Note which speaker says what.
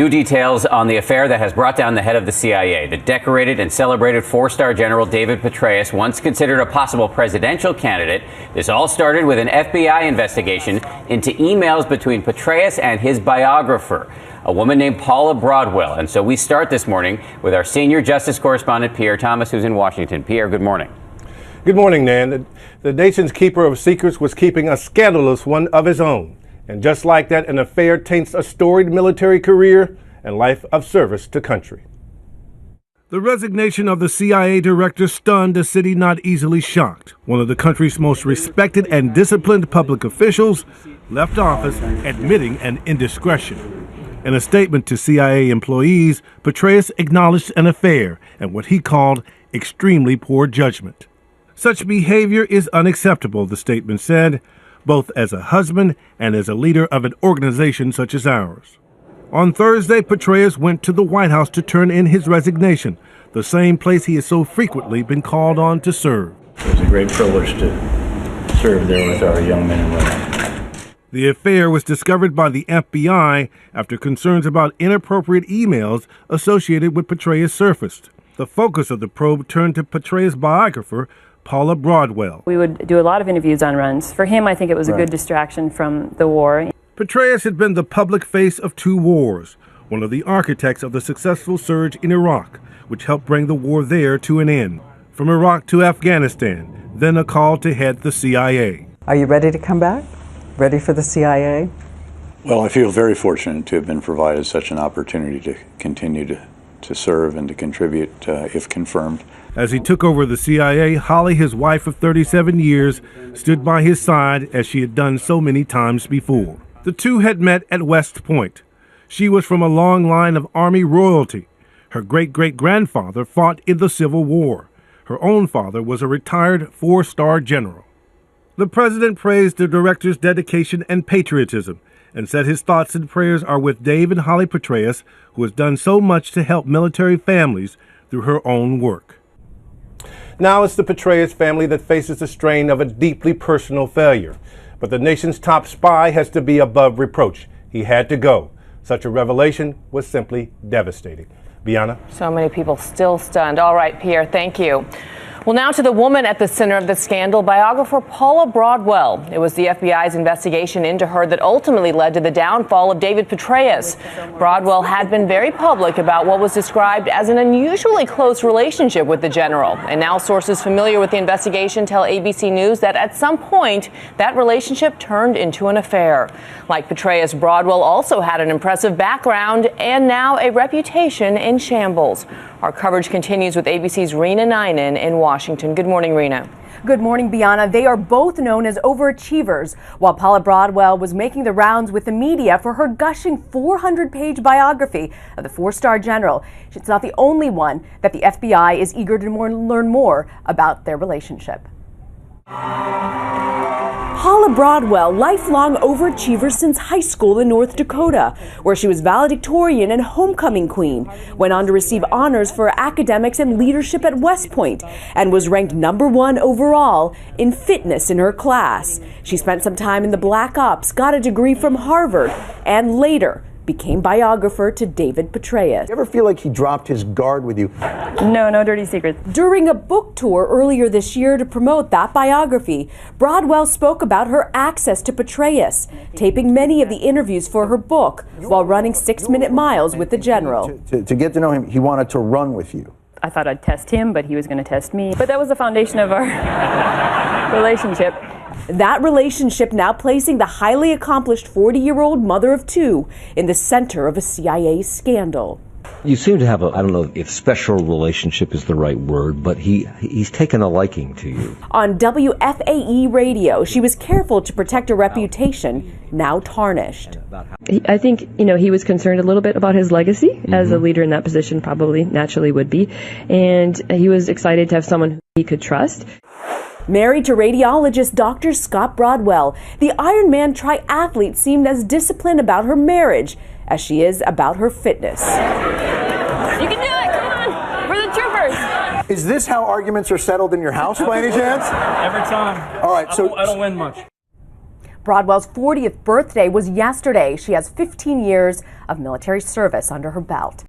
Speaker 1: New details on the affair that has brought down the head of the CIA. The decorated and celebrated four-star general David Petraeus, once considered a possible presidential candidate. This all started with an FBI investigation into emails between Petraeus and his biographer, a woman named Paula Broadwell. And so we start this morning with our senior justice correspondent, Pierre Thomas, who's in Washington. Pierre, good morning.
Speaker 2: Good morning, Nan. The nation's keeper of secrets was keeping a scandalous one of his own. And just like that, an affair taints a storied military career and life of service to country. The resignation of the CIA director stunned a city not easily shocked. One of the country's most respected and disciplined public officials left office admitting an indiscretion. In a statement to CIA employees, Petraeus acknowledged an affair and what he called extremely poor judgment. Such behavior is unacceptable, the statement said, both as a husband and as a leader of an organization such as ours. On Thursday, Petraeus went to the White House to turn in his resignation, the same place he has so frequently been called on to serve.
Speaker 3: It was a great privilege to serve there with our young men and women.
Speaker 2: The affair was discovered by the FBI after concerns about inappropriate emails associated with Petraeus surfaced. The focus of the probe turned to Petraeus' biographer, Paula Broadwell.
Speaker 4: We would do a lot of interviews on runs. For him, I think it was a good distraction from the war.
Speaker 2: Petraeus had been the public face of two wars, one of the architects of the successful surge in Iraq, which helped bring the war there to an end. From Iraq to Afghanistan, then a call to head the CIA.
Speaker 5: Are you ready to come back? Ready for the CIA?
Speaker 3: Well, I feel very fortunate to have been provided such an opportunity to continue to serve and to contribute if confirmed.
Speaker 2: As he took over the CIA, Holly, his wife of 37 years, stood by his side as she had done so many times before. The two had met at West Point. She was from a long line of Army royalty. Her great-great-grandfather fought in the Civil War. Her own father was a retired four-star general. The president praised the director's dedication and patriotism and said his thoughts and prayers are with Dave and Holly Petraeus, who has done so much to help military families through her own work. Now it's the Petraeus family that faces the strain of a deeply personal failure. But the nation's top spy has to be above reproach. He had to go. Such a revelation was simply devastating. Bianna?
Speaker 6: So many people still stunned. All right, Pierre, thank you. Well, now to the woman at the center of the scandal, biographer Paula Broadwell. It was the FBI's investigation into her that ultimately led to the downfall of David Petraeus. Broadwell had been very public about what was described as an unusually close relationship with the general. And now sources familiar with the investigation tell ABC News that at some point that relationship turned into an affair. Like Petraeus, Broadwell also had an impressive background and now a reputation in shambles. Our coverage continues with ABC's Rena Ninen in Washington. Good morning, Rena.
Speaker 7: Good morning, Bianna. They are both known as overachievers. While Paula Broadwell was making the rounds with the media for her gushing 400-page biography of the four-star general, she's not the only one that the FBI is eager to learn more about their relationship. Paula Broadwell, lifelong overachiever since high school in North Dakota, where she was valedictorian and homecoming queen, went on to receive honors for academics and leadership at West Point, and was ranked #1 overall in fitness in her class. She spent some time in the Black Ops, got a degree from Harvard, and later became biographer to David Petraeus.
Speaker 8: You ever feel like he dropped his guard with you?
Speaker 4: No dirty secrets.
Speaker 7: During a book tour earlier this year to promote that biography, Broadwell spoke about her access to Petraeus, taping many of the interviews for her book while running 6-minute miles with the general.
Speaker 8: To get to know him, he wanted to run with you.
Speaker 4: I thought I'd test him, but he was going to test me. But that was the foundation of our relationship.
Speaker 7: That relationship now placing the highly accomplished 40-year-old mother of two in the center of a CIA scandal.
Speaker 9: You seem to have I don't know if special relationship is the right word, but he's taken a liking to you.
Speaker 7: On WFAE radio, she was careful to protect her reputation, now tarnished.
Speaker 4: I think, he was concerned a little bit about his legacy as a leader in that position, probably naturally would be. And he was excited to have someone who he could trust.
Speaker 7: Married to radiologist Dr. Scott Broadwell, the Ironman triathlete seemed as disciplined about her marriage as she is about her fitness.
Speaker 6: You can do it! Come on! We're the troopers!
Speaker 8: Is this how arguments are settled in your house by any chance?
Speaker 10: Every time.
Speaker 8: All right, so
Speaker 10: I don't win much.
Speaker 7: Broadwell's 40th birthday was yesterday. She has 15 years of military service under her belt.